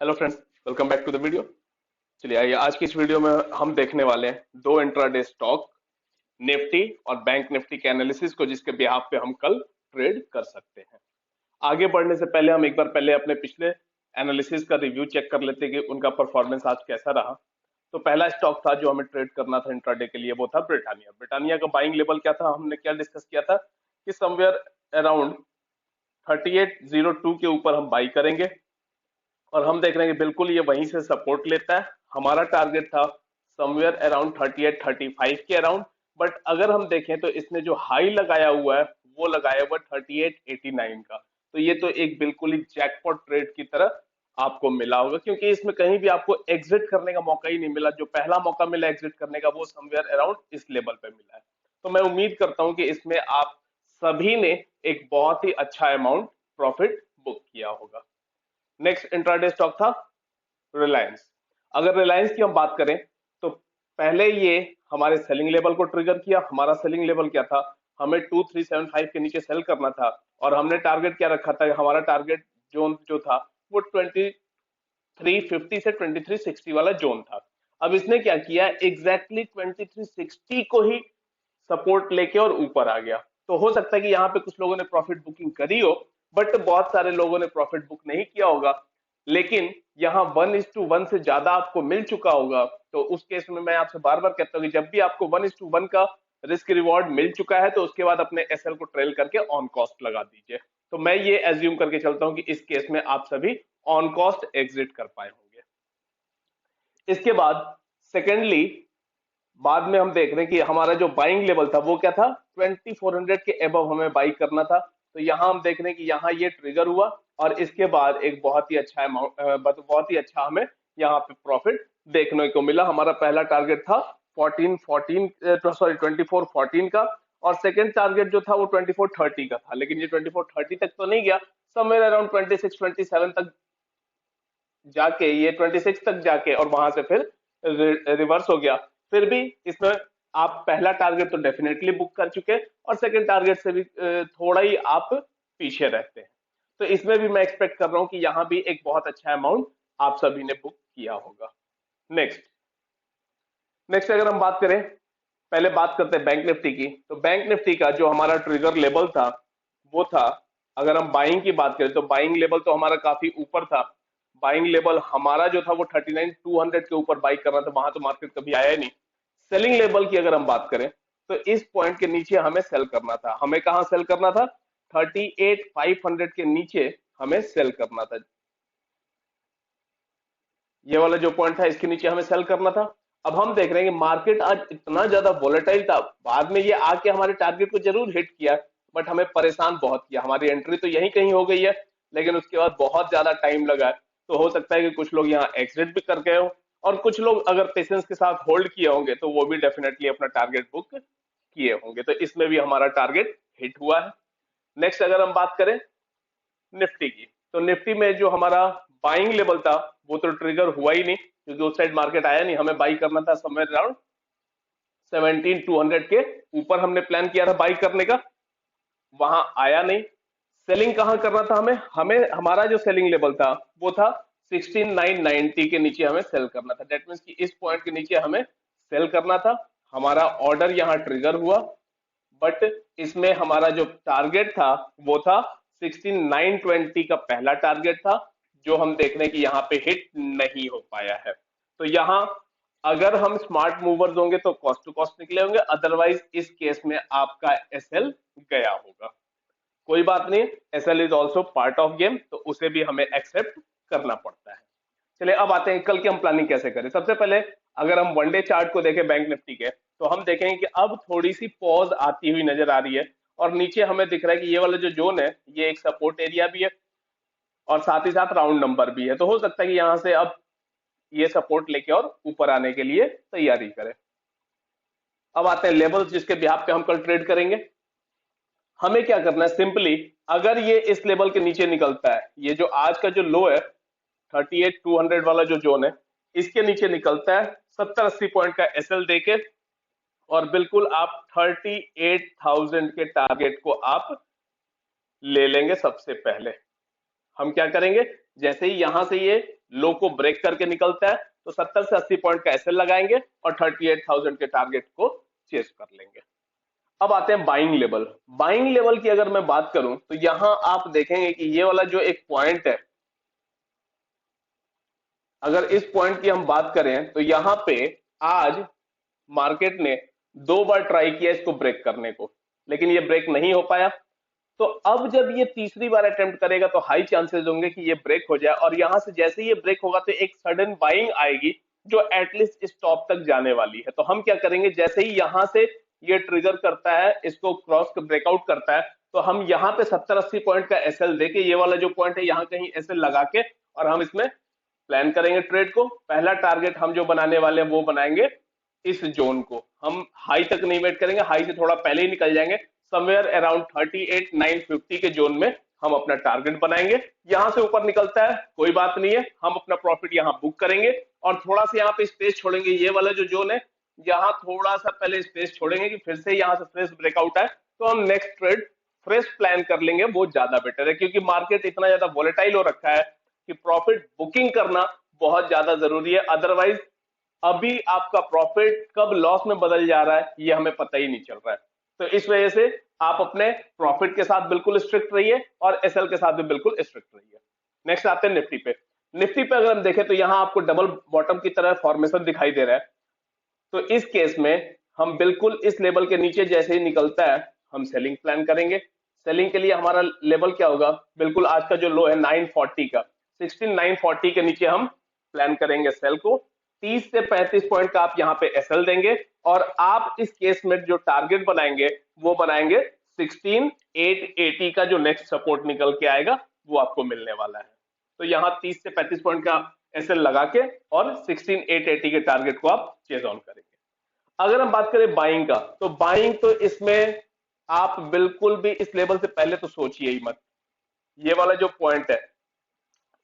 Hello friends, welcome back to the video. चलिए आइए, आज की इस वीडियो में हम देखने वाले हैं दो इंट्राडे स्टॉक, निफ्टी और बैंक निफ्टी के एनालिसिस को, जिसके बिहाफ पे हम कल ट्रेड कर सकते हैं। आगे बढ़ने से पहले हम एक बार पहले अपने पिछले एनालिसिस का रिव्यू चेक कर लेते हैं कि उनका परफॉर्मेंस आज कैसा रहा। तो पहला स्टॉक था जो हमें ट्रेड करना था इंट्राडे के लिए, वो था ब्रिटानिया। ब्रिटानिया का बाइंग लेवल क्या था, हमने क्या डिस्कस किया था कि समवेयर अराउंड 3802 के ऊपर हम बाई करेंगे और हम देख रहे हैं कि बिल्कुल ये वहीं से सपोर्ट लेता है। हमारा टारगेट था समवेयर अराउंड 38-35 के अराउंड, बट अगर हम देखें तो इसने जो हाई लगाया हुआ है वो लगाया हुआ 3889 का। तो ये तो एक बिल्कुल ही जैकपॉट ट्रेड की तरह आपको मिला होगा, क्योंकि इसमें कहीं भी आपको एग्जिट करने का मौका ही नहीं मिला। जो पहला मौका मिला एग्जिट करने का वो समवेयर अराउंड इस लेवल पे मिला है। तो मैं उम्मीद करता हूं कि इसमें आप सभी ने एक बहुत ही अच्छा अमाउंट प्रॉफिट बुक किया होगा। नेक्स्ट इंट्राडे स्टॉक था रिलायंस। अगर रिलायंस की हम बात करें तो पहले ये हमारे सेलिंग लेवल को ट्रिगर किया। हमारा सेलिंग लेवल क्या था, हमें 2375 के नीचे सेल करना था और हमने टारगेट क्या रखा था, हमारा टारगेट जोन जो था वो 2350 से 2360 वाला जोन था। अब इसने क्या किया, एग्जैक्टली 2360 को ही सपोर्ट लेके और ऊपर आ गया। तो हो सकता है कि यहाँ पे कुछ लोगों ने प्रॉफिट बुकिंग करी हो, बट बहुत सारे लोगों ने प्रॉफिट बुक नहीं किया होगा। लेकिन यहाँ 1:1 से ज्यादा आपको मिल चुका होगा। तो उस केस में मैं आपसे बार बार कहता हूँ कि जब भी आपको 1:1 का रिस्क रिवॉर्ड मिल चुका है तो उसके बाद अपने एसएल को ट्रेल करके ऑन कॉस्ट लगा दीजिए। तो मैं ये एज्यूम करके चलता हूँ कि इस केस में आप सभी ऑन कॉस्ट एग्जिट कर पाए होंगे। इसके बाद सेकेंडली, बाद में हम देख रहे हैं कि हमारा जो बाइंग लेवल था वो क्या था, 2400 के एबव हमें बाई करना था। तो यहाँ हम देख रहे हैं कि यहाँ ये ट्रिगर हुआ और इसके बाद एक बहुत ही अच्छा अमाउंट, बहुत ही अच्छा हमें यहाँ पे प्रॉफिट देखने को मिला। हमारा पहला टारगेट था 2414 का और सेकंड टारगेट जो था वो 2430 का था, लेकिन ये 2430 तक तो नहीं गया। समवेयर अराउंड 26-27 तक जाके, ये 26 तक जाके और वहां से फिर रिवर्स हो गया। फिर भी इसमें आप पहला टारगेट तो डेफिनेटली बुक कर चुके और सेकंड टारगेट से भी थोड़ा ही आप पीछे रहते हैं। तो इसमें भी मैं एक्सपेक्ट कर रहा हूं कि यहाँ भी एक बहुत अच्छा अमाउंट आप सभी ने बुक किया होगा। नेक्स्ट नेक्स्ट अगर हम बात करें, पहले बात करते हैं बैंक निफ्टी की। तो बैंक निफ्टी का जो हमारा ट्रिगर लेवल था वो था, अगर हम बाइंग की बात करें तो बाइंग लेवल तो हमारा काफी ऊपर था। बाइंग लेवल हमारा जो था वो 39,200 के ऊपर बाई करना था, वहां तो मार्केट कभी आया नहीं। सेलिंग लेवल की अगर हम बात करें तो इस पॉइंट के नीचे हमें सेल करना था। हमें कहां सेल करना था, 38,500 के नीचे हमें सेल करना था। ये वाला जो पॉइंट था इसके नीचे हमें सेल करना था। अब हम देख रहे हैं कि मार्केट आज इतना ज्यादा वोलेटाइल था, बाद में ये आके हमारे टारगेट को जरूर हिट किया, बट हमें परेशान बहुत किया। हमारी एंट्री तो यहीं कहीं हो गई है, लेकिन उसके बाद बहुत ज्यादा टाइम लगा है। तो हो सकता है कि कुछ लोग यहाँ एग्जिट भी कर गए हो और कुछ लोग अगर पेशेंस के साथ होल्ड किए होंगे तो वो भी डेफिनेटली अपना टारगेट बुक किए होंगे। तो इसमें भी हमारा टारगेट हिट हुआ है। नेक्स्ट अगर हम बात करें निफ्टी की, तो निफ्टी में जो हमारा बाइंग लेवल था वो तो ट्रिगर हुआ ही नहीं, क्योंकि उस साइड मार्केट आया नहीं। हमें बाई करना था समवेयर अराउंड 17,200 के ऊपर, हमने प्लान किया था बाई करने का, वहां आया नहीं। सेलिंग कहां करना था हमें, हमारा जो सेलिंग लेवल था वो था 16,990 के नीचे हमें सेल करना था। दैट मीन्स कि इस पॉइंट के नीचे हमें सेल करना था। हमारा ऑर्डर यहाँ ट्रिगर हुआ, बट इसमें हमारा जो टारगेट था वो था 16,920 का पहला टारगेट था, जो हम देख रहे हैं कि यहाँ पे हिट नहीं हो पाया है। तो यहाँ अगर हम स्मार्ट मूवर्स होंगे तो कॉस्ट टू कॉस्ट निकले होंगे, अदरवाइज इस केस में आपका एसएल गया होगा। कोई बात नहीं, SL is also part of game, तो उसे भी हमें एक्सेप्ट करना पड़ता है। चलिए अब आते हैं कल की हम प्लानिंग कैसे करें। सबसे पहले अगर हम वनडे चार्ट को देखें बैंक निफ्टी के, तो हम देखेंगे कि अब थोड़ी सी पॉज आती हुई नजर आ रही है और नीचे हमें दिख रहा है कि ये वाला जो जोन है ये एक सपोर्ट एरिया भी है और साथ ही साथ राउंड नंबर भी है। तो हो सकता है कि यहाँ से अब ये सपोर्ट लेके और ऊपर आने के लिए तैयारी करें। अब आते हैं लेवल्स जिसके बिहाफ पे हम कल ट्रेड करेंगे। हमें क्या करना है, सिंपली अगर ये इस लेवल के नीचे निकलता है, ये जो आज का जो लो है 38,200 वाला जो जोन है, इसके नीचे निकलता है 70-80 पॉइंट का एसएल देके और बिल्कुल आप 38,000 के टारगेट को आप ले लेंगे। सबसे पहले हम क्या करेंगे, जैसे ही यहां से ये लो को ब्रेक करके निकलता है तो 70 से 80 पॉइंट का एसएल लगाएंगे और 38,000 के टारगेट को चेस कर लेंगे। अब आते हैं बाइंग लेवल। बाइंग लेवल की अगर मैं बात करूं तो यहां आप देखेंगे कि ये वाला जो एक पॉइंट है, अगर इस पॉइंट की हम बात करें तो यहां पे आज मार्केट ने 2 बार ट्राई किया इसको ब्रेक करने को, लेकिन ये ब्रेक नहीं हो पाया। तो अब जब ये तीसरी बार अटेम्प्ट करेगा तो हाई चांसेस होंगे कि ये ब्रेक हो जाए, और यहां से जैसे ही ये ब्रेक होगा तो एक सडन बाइंग आएगी जो एटलीस्ट स्टॉप तक जाने वाली है। तो हम क्या करेंगे, जैसे ही यहां से ये ट्रिगर करता है, इसको क्रॉस ब्रेकआउट करता है, तो हम यहाँ पे 70-80 पॉइंट का एसएल देके, ये वाला जो पॉइंट है यहाँ कहीं एसएल लगा के, और हम इसमें प्लान करेंगे ट्रेड को। पहला टारगेट हम जो बनाने वाले हैं वो बनाएंगे इस जोन को, हम हाई तक नहीं वेट करेंगे, हाई से थोड़ा पहले ही निकल जाएंगे, समवेयर अराउंड 38,950 के जोन में हम अपना टारगेट बनाएंगे। यहां से ऊपर निकलता है कोई बात नहीं है, हम अपना प्रॉफिट यहां बुक करेंगे और थोड़ा सा यहाँ पे स्पेस छोड़ेंगे, ये वाला जो जोन है यहाँ थोड़ा सा पहले स्पेस छोड़ेंगे कि फिर से यहाँ से फ्रेश ब्रेकआउट आए तो हम नेक्स्ट ट्रेड फ्रेश प्लान कर लेंगे, वो ज्यादा बेटर है, क्योंकि मार्केट इतना ज्यादा वॉलेटाइल हो रखा है कि प्रॉफिट बुकिंग करना बहुत ज्यादा जरूरी है। अदरवाइज अभी आपका प्रॉफिट कब लॉस में बदल जा रहा है ये हमें पता ही नहीं चल रहा है। तो इस वजह से आप अपने प्रॉफिट के साथ बिल्कुल स्ट्रिक्ट रहिए और एसएल के साथ भी बिल्कुल स्ट्रिक्ट रहिए। नेक्स्ट आते हैं निफ्टी पे। निफ्टी पे अगर हम देखें तो यहाँ आपको डबल बॉटम की तरह फॉर्मेशन दिखाई दे रहा है। तो इस केस में हम बिल्कुल इस लेवल के नीचे जैसे ही निकलता है हम सेलिंग प्लान करेंगे। सेलिंग के लिए हमारा लेवल क्या होगा, बिल्कुल आज का जो लो है 940 का, 16,940 के नीचे हम प्लान करेंगे सेल को। 30 से 35 पॉइंट का आप यहाँ पे एसएल देंगे और आप इस केस में जो टारगेट बनाएंगे वो बनाएंगे 16,880 का, जो नेक्स्ट सपोर्ट निकल के आएगा वो आपको मिलने वाला है। तो यहाँ 30 से 35 पॉइंट का एसएल लगा के और 16,880 के टारगेट को आप चेज ऑन करेंगे। अगर हम बात करें बाइंग का, तो बाइंग तो इसमें आप बिल्कुल भी इस लेवल से पहले तो सोचिए ही मत। ये वाला जो पॉइंट है,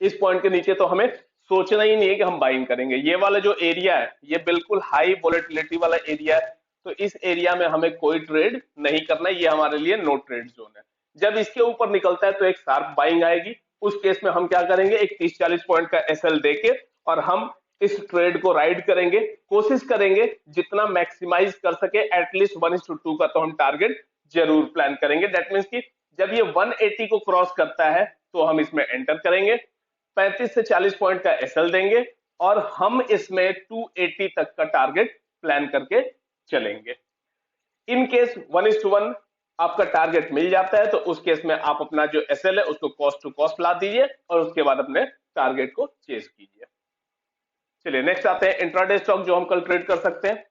इस पॉइंट के नीचे तो हमें सोचना ही नहीं है कि हम बाइंग करेंगे। ये वाला जो एरिया है ये बिल्कुल हाई वोलेटिलिटी वाला एरिया है, तो इस एरिया में हमें कोई ट्रेड नहीं करना है, ये हमारे लिए नो ट्रेड जोन है। जब इसके ऊपर निकलता है तो एक शार्प बाइंग आएगी, उस केस में हम क्या करेंगे, एक 30-40 पॉइंट का एसएल देके और हम इस ट्रेड को राइड करेंगे, कोशिश करेंगे जितना मैक्सिमाइज कर सके, एटलीस्ट 1:2 का तो हम टारगेट जरूर प्लान करेंगे। दैट मीन्स कि जब ये 180 को क्रॉस करता है तो हम इसमें एंटर करेंगे, 35 से 40 पॉइंट का एसएल देंगे और हम इसमें 280 तक का टारगेट प्लान करके चलेंगे। इन केस 1:1 आपका टारगेट मिल जाता है तो उस केस में आप अपना जो एसएल है उसको कॉस्ट टू कॉस्ट ला दीजिए और उसके बाद अपने टारगेट को चेज कीजिए। चलिए नेक्स्ट आते हैं इंट्राडे स्टॉक जो हम कल ट्रेड कर सकते हैं।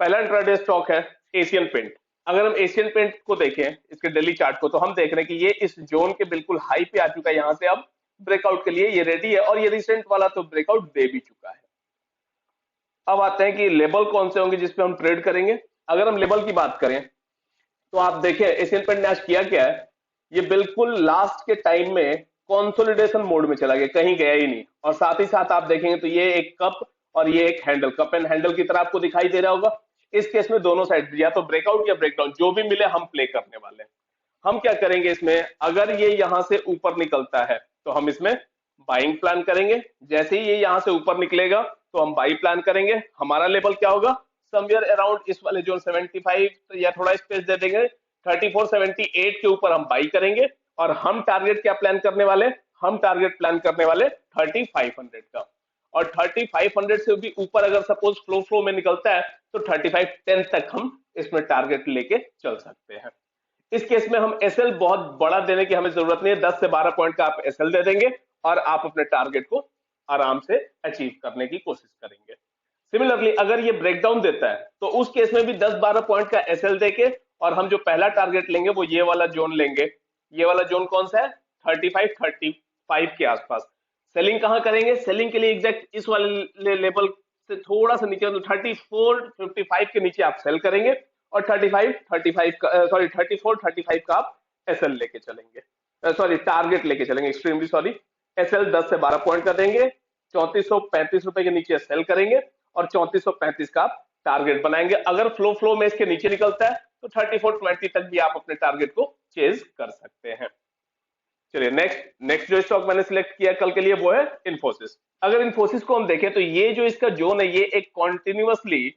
पहला इंट्राडे स्टॉक है एशियन पेंट। अगर हम एशियन पेंट को देखें, इसके डेली चार्ट को, तो हम देख रहे हैं कि ये इस जोन के बिल्कुल हाई पे आ चुका है, यहां से अब ब्रेकआउट के लिए ये रेडी है और ये रिसेंट वाला तो ब्रेकआउट दे भी चुका है। अब आते हैं कि लेवल कौन से होंगे जिसपे हम ट्रेड करेंगे। अगर हम लेवल की बात करें तो आप देखें एशियन पेंट ने आज किया क्या है, ये बिल्कुल लास्ट के टाइम में कंसोलिडेशन मोड में चला गया, कहीं गया ही नहीं। और साथ ही साथ आप देखेंगे तो ये एक कप और ये एक हैंडल, कप एंड हैंडल की तरह आपको दिखाई दे रहा होगा। इस केस में दोनों साइड या तो ब्रेकआउट या ब्रेकडाउन जो भी मिले हम प्ले करने वाले हैं। हम क्या करेंगे इसमें, अगर ये यहां से ऊपर निकलता है तो हम इसमें बाइंग प्लान करेंगे, जैसे ही ये यहां से ऊपर निकलेगा तो हम बाई प्लान करेंगे। हमारा लेवल क्या होगा, समवेयर अराउंड इस वाले जोन 75 या थोड़ा स्पेस दे देंगे, 3478 के ऊपर हम बाई करेंगे और हम टारगेट क्या प्लान करने वाले, हम टारगेट प्लान करने वाले 3500 का। और 3500 से भी ऊपर अगर सपोज फ्लो में निकलता है तो 3510 तक हम इसमें टारगेट लेके चल सकते हैं। इस केस में हम एसएल बहुत बड़ा देने की हमें जरूरत नहीं है, 10 से 12 पॉइंट का आप एसएल दे देंगे और आप अपने टारगेट को आराम से अचीव करने की कोशिश करेंगे। सिमिलरली अगर ये ब्रेकडाउन देता है तो उस केस में भी 10-12 पॉइंट का एसएल देके और हम जो पहला टारगेट लेंगे वो ये वाला जोन लेंगे। ये वाला जोन कौन सा है, 35 के आसपास। सेलिंग कहां करेंगे, सेलिंग के लिए एग्जैक्ट इस वाले लेवल से थोड़ा सा नीचे, तो 34-55 के नीचे आप सेल करेंगे और 34-35 का आप एसएल लेके चलेंगे, सॉरी टारगेट लेके चलेंगे, एक्सट्रीमली सॉरी। एसएल 10 से 12 पॉइंट का देंगे, 3435 रुपए के नीचे सेल करेंगे और 3435 का आप टारगेट बनाएंगे। अगर फ्लो में इसके नीचे निकलता है तो 3420 तक भी आप अपने टारगेट को चेज कर सकते हैं। चलिए नेक्स्ट जो स्टॉक मैंने सिलेक्ट किया कल के लिए वो है इन्फोसिस। अगर इन्फोसिस को हम देखें तो ये जो इसका जोन है ये एक कॉन्टिन्यूअसली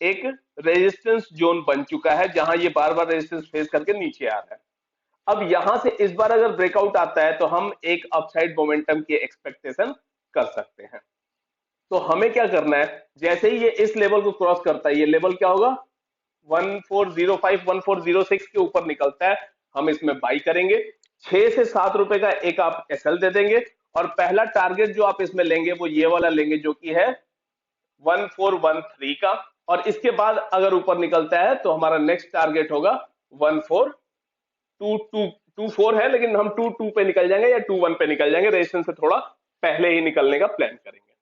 एक रेजिस्टेंस जोन बन चुका है, जहां ये बार बार रेजिस्टेंस फेस करके नीचे आ रहा है। अब यहां से इस बार अगर ब्रेकआउट आता है तो हम एक अपसाइड मोमेंटम की एक्सपेक्टेशन कर सकते हैं। तो हमें क्या करना है, जैसे ही ये इस लेवल को क्रॉस करता है, ये लेवल क्या होगा 1405 1406 के ऊपर निकलता है, हम इसमें बाई करेंगे। 6 से 7 रुपए का एक आप एसएल दे देंगे और पहला टारगेट जो आप इसमें लेंगे वो ये वाला लेंगे जो कि है 1413 का। और इसके बाद अगर ऊपर निकलता है तो हमारा नेक्स्ट टारगेट होगा 142224 है, लेकिन हम 22 पे निकल जाएंगे या 21 पे निकल जाएंगे, रेजिस्टेंस से थोड़ा पहले ही निकलने का प्लान करेंगे।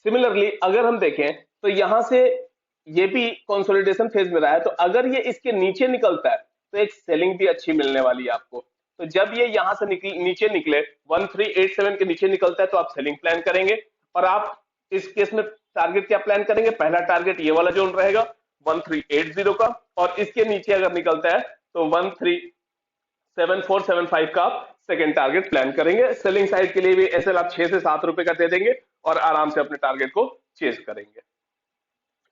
सिमिलरली अगर हम देखें तो यहां से ये भी कंसोलिडेशन फेज में रहा है, तो अगर ये इसके नीचे निकलता है तो एक सेलिंग भी अच्छी मिलने वाली है आपको। तो जब ये यहां से नीचे निकले 1387 के नीचे निकलता है तो आप सेलिंग प्लान करेंगे। और आप इस केस में टारगेट क्या प्लान करेंगे, पहला टारगेट ये वाला जोन रहेगा 1380 का, और इसके नीचे अगर निकलता है तो 137475 का आप सेकेंड टारगेट प्लान करेंगे। सेलिंग साइड के लिए भी एसएल आप 6 से 7 रुपए का दे देंगे और आराम से अपने टारगेट को चेज करेंगे।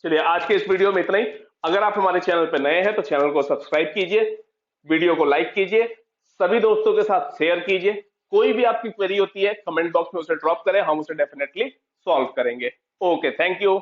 चलिए आज के इस वीडियो में इतना ही। अगर आप हमारे चैनल पर नए हैं तो चैनल को सब्सक्राइब कीजिए, वीडियो को लाइक कीजिए, सभी दोस्तों के साथ शेयर कीजिए। कोई भी आपकी क्वेरी होती है कमेंट बॉक्स में उसे ड्रॉप करें, हम उसे डेफिनेटली सॉल्व करेंगे। Okay, thank you.